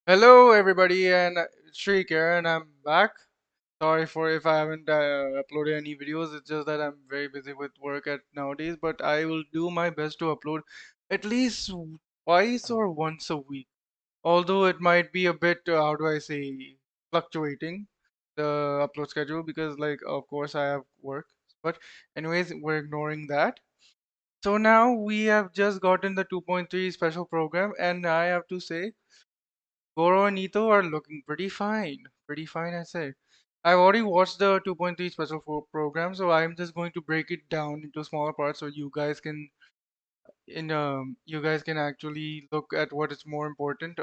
Hello, everybody, and Shreek here, and I'm back. Sorry for if I haven't uploaded any videos. It's just that I'm very busy with work at nowadays, but I will do my best to upload at least twice or once a week. Although it might be a bit, how do I say, fluctuating the upload schedule because, like, of course, I have work. But anyways, we're ignoring that. So now we have just gotten the 2.3 special program, and I have to say. Goro and Ito are looking pretty fine. Pretty fine, I say. I've already watched the 2.3 special program, so I'm just going to break it down into smaller parts so you guys can actually look at what is more important.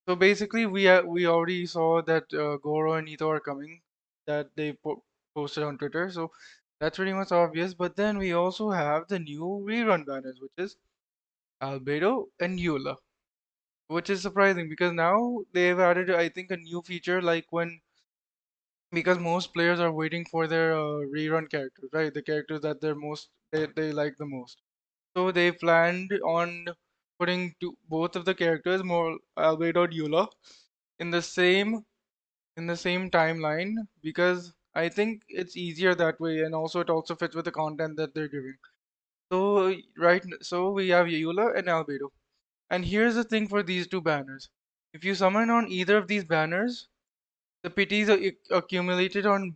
So basically, we already saw that Goro and Ito are coming, that they posted on Twitter. So that's pretty much obvious. But then we also have the new rerun banners, which is Albedo and Eula. Which is surprising because now they've added, I think, a new feature like when because most players are waiting for their rerun characters, right? The characters that they like the most. So they planned on putting both of the characters, more Albedo and Eula, in the same timeline because I think it's easier that way, and also it also fits with the content that they're giving. So we have Eula and Albedo. And here's the thing for these two banners. If you summon on either of these banners, the pities are accumulated on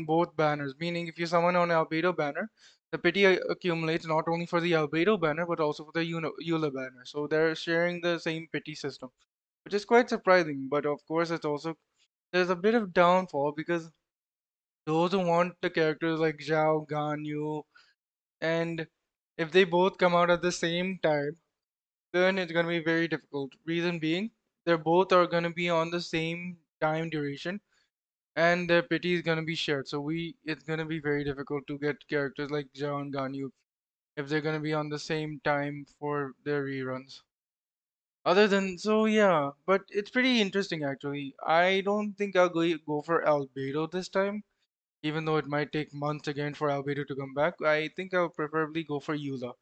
both banners. Meaning, if you summon on Albedo banner, the pity accumulates not only for the Albedo banner but also for the Eula banner. So they're sharing the same pity system, which is quite surprising. But of course, it's also there's a bit of downfall because those who want the characters like Zhao, Ganyu, and if they both come out at the same time then it's going to be very difficult. Reason being, they're both are going to be on the same time duration, and their pity is going to be shared. So it's going to be very difficult to get characters like Zhao and Ganyu if they're going to be on the same time for their reruns. Yeah, but it's pretty interesting actually. I don't think I'll go for Albedo this time, even though it might take months again for Albedo to come back. I think I'll preferably go for Eula.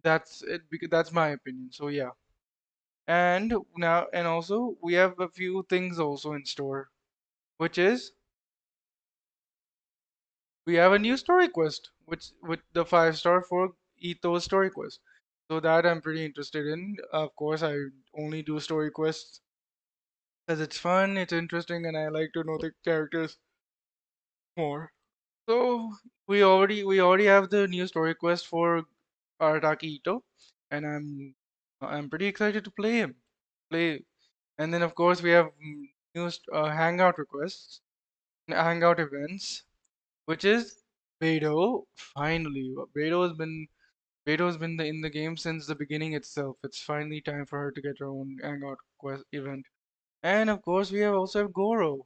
That's it because that's my opinion. So yeah. And also we have a few things also in store, which is we have a new story quest, which with the 5 star for Ito's story quest. So that I'm pretty interested in. Of course, I only do story quests because it's fun, it's interesting, and I like to know the characters more. So we already have the new story quest for Arataki Ito, and I'm pretty excited to play him. Play, and then of course we have hangout requests, hangout events, which is Beidou. Finally, Beidou's been in the game since the beginning itself. It's finally time for her to get her own hangout quest event. And of course we have also have Goro,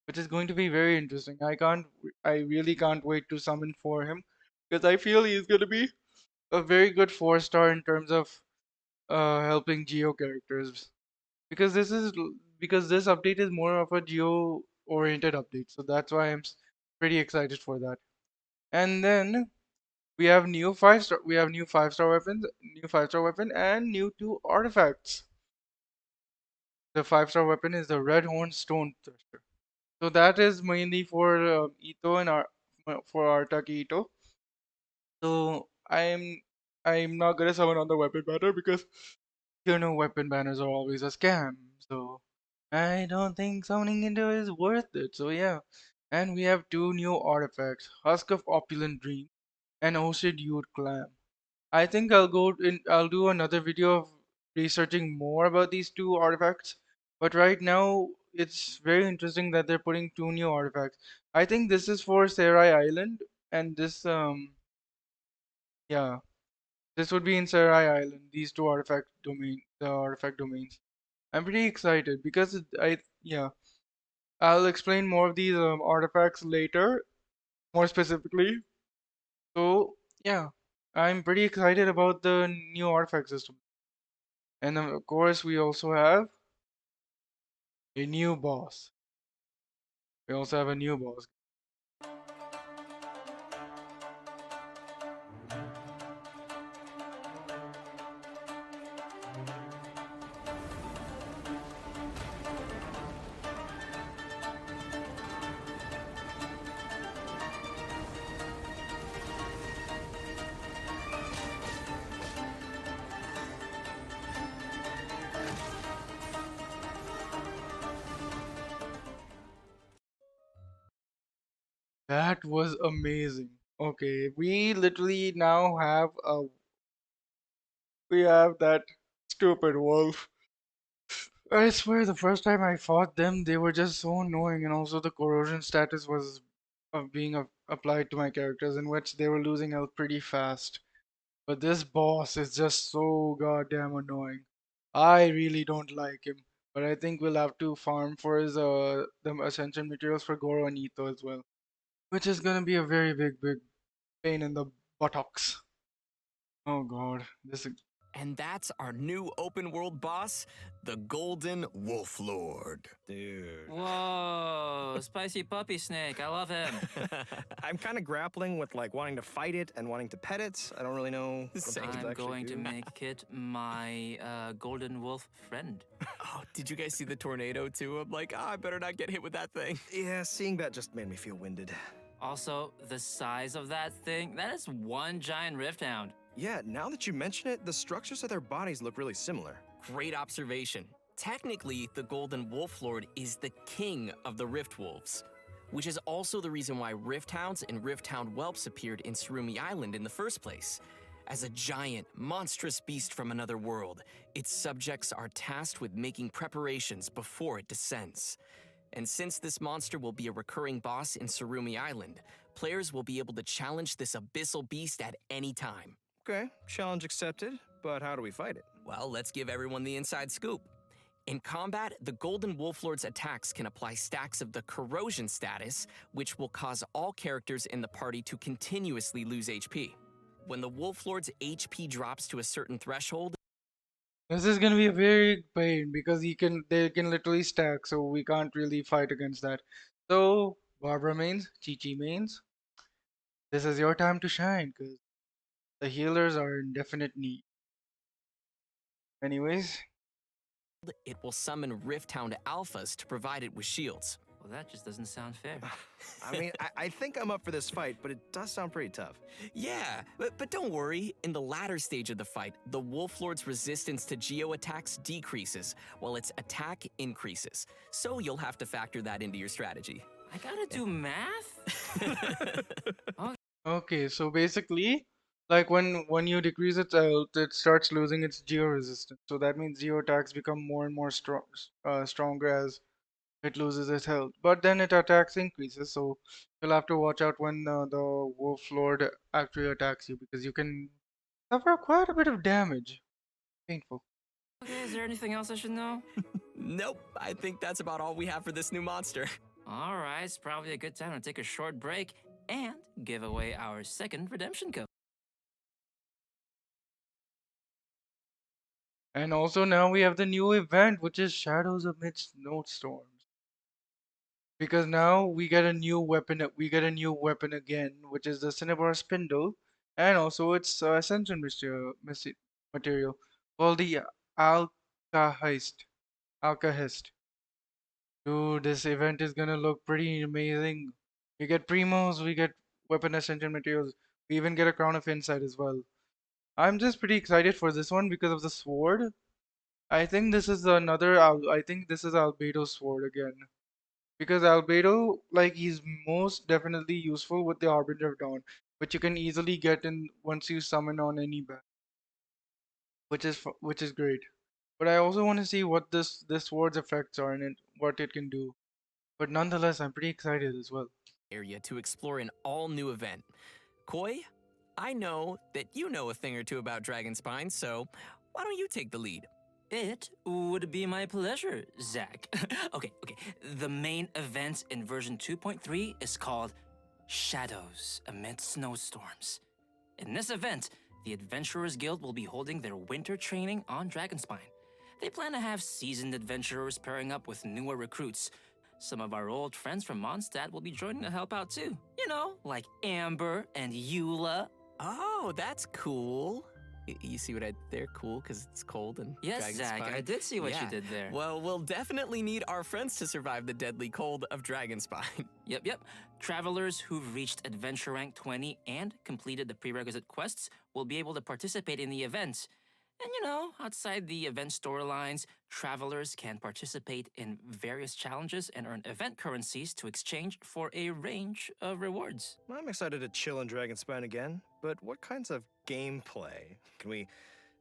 which is going to be very interesting. I really can't wait to summon for him because I feel he's going to be a very good 4 star in terms of helping Geo characters because because this update is more of a Geo oriented update, so that's why pretty excited for that. And then we have new 5 star weapons, new 5 star weapon, and new 2 artifacts. The 5 star weapon is the Red Horn Stone Thruster. So that is mainly for Ito and for Artaki Ito. So I'm not gonna summon on the weapon banner because weapon banners are always a scam. So I don't think summoning into is worth it. So yeah. And we have two new artifacts, Husk of Opulent Dream and Ocean Youth Clam. I think I'll do another video of researching more about these two artifacts. But right now it's very interesting that they're putting two new artifacts. I think this is for Serai Island and yeah, this would be in Serai Island, these two the artifact domains. I'm pretty excited because yeah, I'll explain more of these artifacts later, more specifically. So yeah, I'm pretty excited about the new artifact system. And then, of course, we also have a new boss. We also have a new boss. That was amazing. Okay, we literally now have a we have that stupid wolf. I swear the first time I fought them, they were just so annoying, and also the corrosion status was of being applied to my characters, in which they were losing health pretty fast. But this boss is just so goddamn annoying. I really don't like him, but I think we'll have to farm for his the ascension materials for Goro and Ito as well, which is gonna be a very big pain in the buttocks. Oh god, this is And that's our new open world boss, the Golden Wolf Lord. Dude. Whoa, spicy puppy snake. I love him. I'm kind of grappling with like wanting to fight it and wanting to pet it. I don't really know what Same. those I'm actually going to do. make Kit my golden wolf friend. Oh, did you guys see the tornado too? I'm like, I better not get hit with that thing. Yeah, seeing that just made me feel winded. Also, the size of that thing, that is one giant rift hound. Yeah, now that you mention it, the structures of their bodies look really similar. Great observation. Technically, the Golden Wolf Lord is the king of the Rift Wolves, which is also the reason why Rift Hounds and Rift Hound whelps appeared in Surumi Island in the first place. As a giant, monstrous beast from another world, its subjects are tasked with making preparations before it descends. And since this monster will be a recurring boss in Surumi Island, players will be able to challenge this abyssal beast at any time. Okay, challenge accepted, but how do we fight it? Well, let's give everyone the inside scoop. In combat, the Golden Wolf Lord's attacks can apply stacks of the corrosion status, which will cause all characters in the party to continuously lose HP. When the Wolf Lord's HP drops to a certain threshold, this is gonna be a very pain because they can literally stack, so we can't really fight against that. So Barbara mains, Chi Chi mains, this is your time to shine because the healers are in definite need. Anyways, it will summon Rift Hound alphas to provide it with shields. Well, that just doesn't sound fair. I mean, I think I'm up for this fight, but it does sound pretty tough. Yeah, but don't worry. In the latter stage of the fight, the Wolf Lord's resistance to geo attacks decreases, while its attack increases. So you'll have to factor that into your strategy. I gotta do math? okay, so basically, like when you decrease its health, it starts losing its geo resistance. So that means geo attacks become more and more stronger as it loses its health. But then it attacks increases, so you'll have to watch out when the Wolf Lord actually attacks you because you can suffer quite a bit of damage. Painful. Okay, is there anything else I should know? Nope, I think that's about all we have for this new monster. All right, it's probably a good time to take a short break and give away our second redemption code. And also now we have the new event, which is Shadows Amidst Snowstorms. Because now we get a new weapon. We get a new weapon again, which is the Cinnabar Spindle, and also its ascension material called the Alkahist. Alkahist. Dude, this event is gonna look pretty amazing. We get primos, we get weapon ascension materials, we even get a crown of insight as well. I'm just pretty excited for this one because of the sword. I think this is I think this is Albedo's sword again. Because Albedo, like, he's most definitely useful with the Harbinger of Dawn, which you can easily get in once you summon on any bat, which is great. But I also want to see what this sword's effects are and what it can do. But nonetheless, I'm pretty excited as well. Area to explore an all-new event. Koi, I know that you know a thing or two about Dragonspine, so why don't you take the lead? It would be my pleasure, Zach. Okay. The main event in version 2.3 is called Shadows Amid Snowstorms. In this event, the Adventurers Guild will be holding their winter training on Dragonspine. They plan to have seasoned adventurers pairing up with newer recruits. Some of our old friends from Mondstadt will be joining to help out too. You know, like Amber and Eula. Oh, that's cool. You see what I did there? Cool, because it's cold and Yes, Zach, Dragonspine. I did see what Yeah. you did there. Well, we'll definitely need our friends to survive the deadly cold of Dragonspine. Yep. Travelers who've reached Adventure Rank 20 and completed the prerequisite quests will be able to participate in the event. And you know, outside the event storylines, travelers can participate in various challenges and earn event currencies to exchange for a range of rewards. I'm excited to chill in Dragonspine again, but what kinds of gameplay can we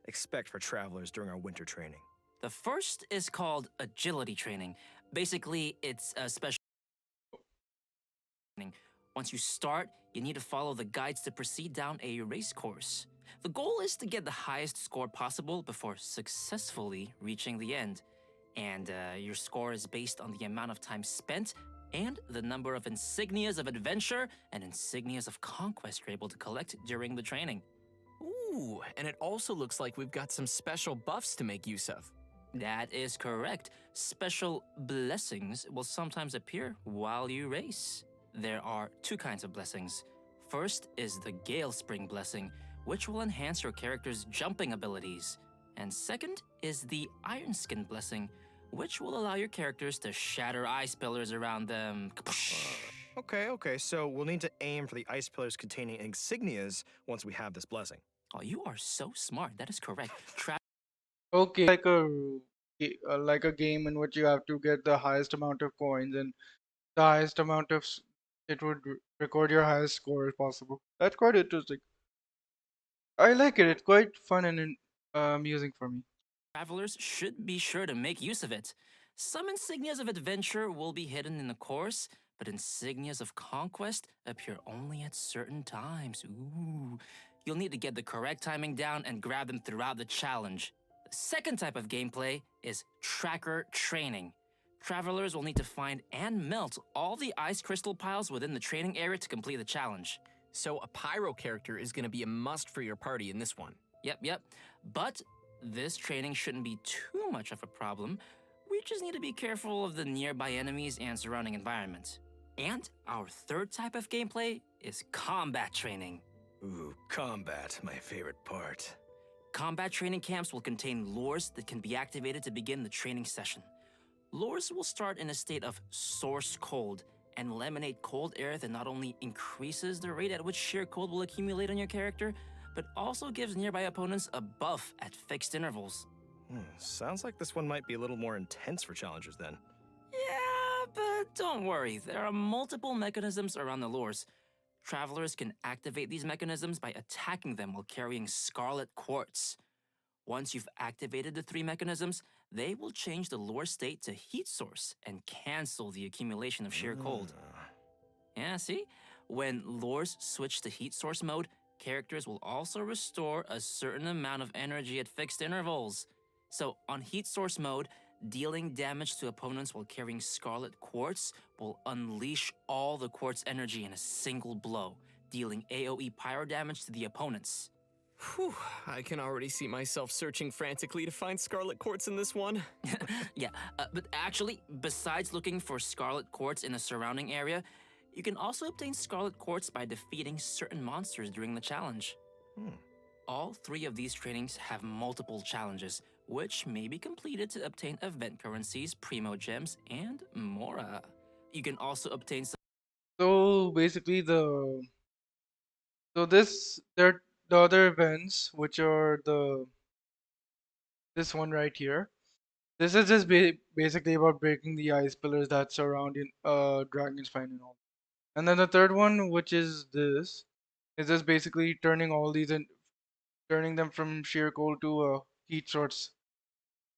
expect for travelers during our winter training? The first is called agility training. Basically, it's a special training. Once you start, you need to follow the guides to proceed down a race course. The goal is to get the highest score possible before successfully reaching the end. And your score is based on the amount of time spent and the number of insignias of adventure and insignias of conquest you're able to collect during the training. Ooh, and it also looks like we've got some special buffs to make use of. That is correct. Special blessings will sometimes appear while you race. There are two kinds of blessings. First is the Gale Spring blessing, which will enhance your character's jumping abilities. And second is the Iron Skin blessing, which will allow your characters to shatter ice pillars around them. Okay, so we'll need to aim for the ice pillars containing insignias once we have this blessing. Oh, you are so smart. That is correct. Okay, like a game in which you have to get the highest amount of coins and the highest amount of it would record your highest score if possible. That's quite interesting. I like it. It's quite fun and amusing for me. Travelers should be sure to make use of it. Some insignias of adventure will be hidden in the course, but insignias of conquest appear only at certain times. Ooh. You'll need to get the correct timing down and grab them throughout the challenge. The second type of gameplay is tracker training. Travelers will need to find and melt all the ice crystal piles within the training area to complete the challenge. So a pyro character is going to be a must for your party in this one. Yep. But this training shouldn't be too much of a problem. We just need to be careful of the nearby enemies and surrounding environment. And our third type of gameplay is combat training. Ooh, combat, my favorite part. Combat training camps will contain lures that can be activated to begin the training session. Lures will start in a state of source cold and will emanate cold air that not only increases the rate at which sheer cold will accumulate on your character, but also gives nearby opponents a buff at fixed intervals. Sounds like this one might be a little more intense for challengers then. Yeah, but don't worry, there are multiple mechanisms around the lures. Travelers can activate these mechanisms by attacking them while carrying Scarlet Quartz. Once you've activated the three mechanisms, they will change the lure state to heat source and cancel the accumulation of sheer cold. Yeah, see? When lures switch to heat source mode, characters will also restore a certain amount of energy at fixed intervals. So on heat source mode, dealing damage to opponents while carrying Scarlet Quartz will unleash all the quartz energy in a single blow, dealing AoE pyro damage to the opponents. Whew, I can already see myself searching frantically to find Scarlet Quartz in this one. But actually, besides looking for Scarlet Quartz in the surrounding area, you can also obtain Scarlet Quartz by defeating certain monsters during the challenge. All three of these trainings have multiple challenges, which may be completed to obtain event currencies, primo gems, and more. You can also obtain some So basically, the other events, which are this one right here. This is just basically about breaking the ice pillars that surround in Dragon's Find and all. And then the third one, which is this, is just basically turning all these and turning them from sheer cold to heat source,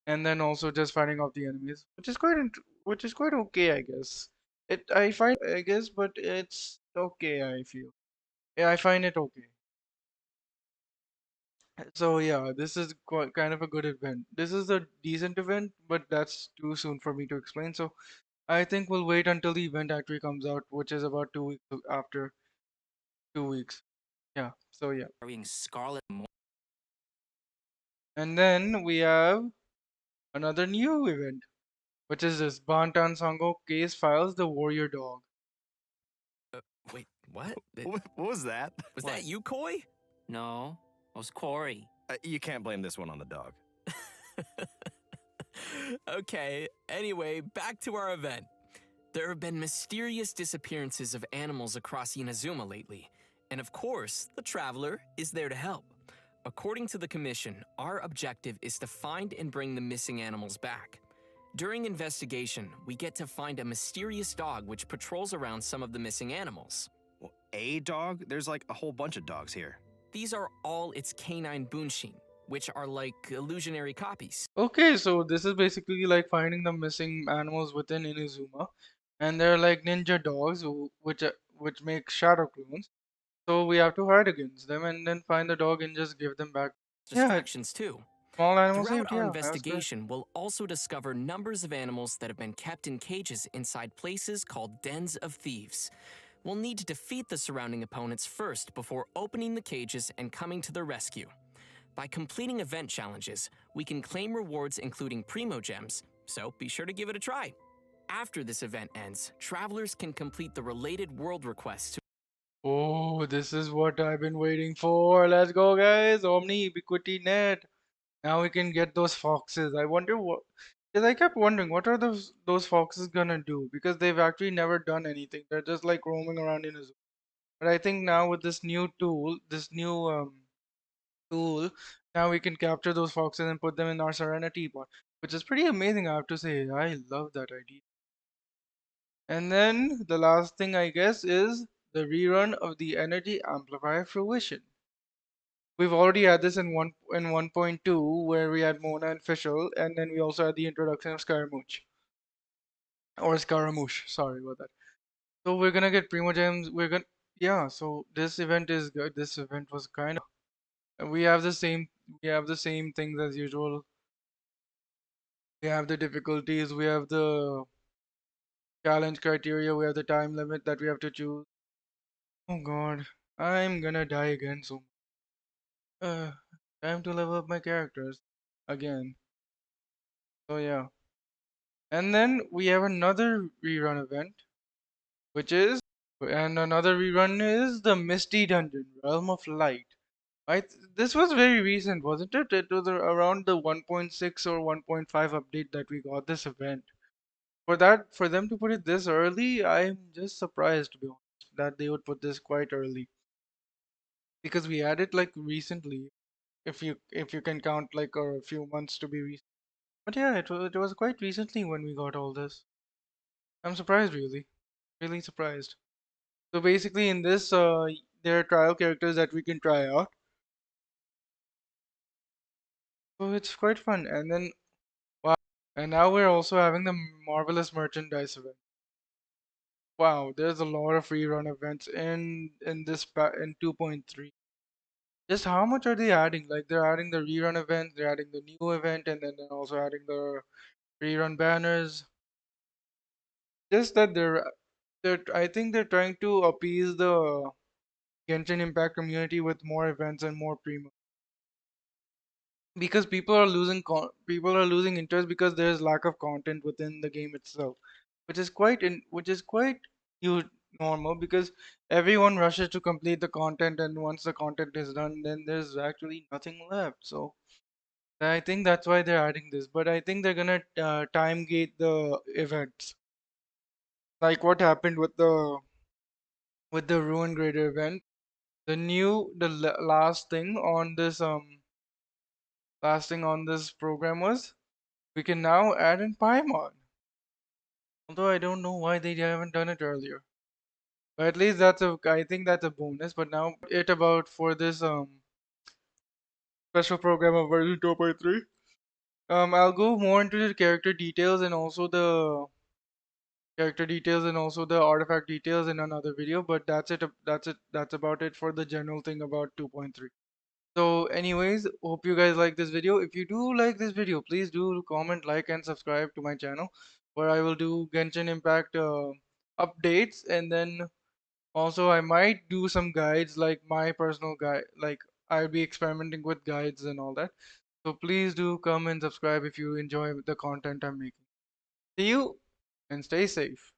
and then also just fighting off the enemies, which is quite okay, I guess. I find I guess, but it's okay. I feel. Yeah, I find it okay. So yeah, this is quite kind of a good event. This is a decent event, but that's too soon for me to explain. So I think we'll wait until the event actually comes out, which is about 2 weeks after 2 weeks. Yeah. So yeah, carrying Scarlet and then we have another new event, which is this Bantan Sango case files the warrior dog. Wait, what? What was that? Was that you, Koi? No, it was Corey. You can't blame this one on the dog. Okay, anyway, back to our event. There have been mysterious disappearances of animals across Inazuma lately, and of course, the Traveler is there to help. According to the Commission, our objective is to find and bring the missing animals back. During investigation, we get to find a mysterious dog which patrols around some of the missing animals. Well, a dog? There's like a whole bunch of dogs here. These are all its canine bunshin, which are like illusionary copies. Okay, so this is basically like finding the missing animals within Inazuma, and they're like ninja dogs which make shadow clones. So we have to hide against them and then find the dog and just give them back. Yeah, Distractions too. small animal Throughout saved. our Yeah, that's correct. investigation, we'll also discover numbers of animals that have been kept in cages inside places called dens of thieves. We'll need to defeat the surrounding opponents first before opening the cages and coming to their rescue. By completing event challenges, we can claim rewards including Primo Gems, so be sure to give it a try. After this event ends, travelers can complete the related world requests. Oh, this is what I've been waiting for. Let's go, guys. Omni Ubiquity Net. Now we can get those foxes. I wonder what. Because I kept wondering, what are those foxes gonna do? Because they've actually never done anything. They're just like roaming around in a zoo. But I think now with this new tool, tool, now we can capture those foxes and put them in our Serenity bot, which is pretty amazing, I have to say. I love that idea. And then the last thing I guess is the rerun of the Energy Amplifier Fruition. We've already had this in 1.2 where we had Mona and Fischl, and then we also had the introduction of Scaramouche or Scaramouche. Sorry about that. So we're gonna get Primo Gems. Yeah. So this event is good. This event was kind of. We have the same. We have the same things as usual. We have the difficulties. We have the challenge criteria. We have the time limit that we have to choose. Oh God, I'm gonna die again soon. Uh, time to level up my characters again. So yeah. And then we have another rerun event, which is, and another rerun is the Misty Dungeon, Realm of Light. This was very recent, wasn't it? It was around the 1.6 or 1.5 update that we got this event. For them to put it this early, I'm just surprised to be honest that they would put this quite early because we had it like recently, if you can count like a few months to be recent. But yeah, it was quite recently when we got all this. I'm surprised, really surprised. So basically, in this, there are trial characters that we can try out. So it's quite fun. And then, wow. And now we're also having the Marvelous Merchandise event. Wow, there's a lot of rerun events in 2.3. Just how much are they adding? Like they're adding the rerun event, they're adding the new event, and then they're also adding the rerun banners. Just that they're I think they're trying to appease the Genshin Impact community with more events and more primo. Because people are losing interest because there's lack of content within the game itself, which is quite huge normal because everyone rushes to complete the content, and once the content is done then there's actually nothing left. So I think that's why they're adding this, but I think they're gonna time gate the events like what happened with the ruin grader event. Last thing on this program was we can now add in Paimon. Although I don't know why they haven't done it earlier. But at least I think that's a bonus. But now it about for this special program of version 2.3. I'll go more into the character details and also the artifact details in another video. But that's about it for the general thing about 2.3. So anyways, hope you guys like this video. If you do like this video, please do comment, like, and subscribe to my channel where I will do Genshin Impact updates, and then also I might do some guides like my personal guide, like I'll be experimenting with guides and all that. So please do come and subscribe if you enjoy the content I'm making. See you and stay safe.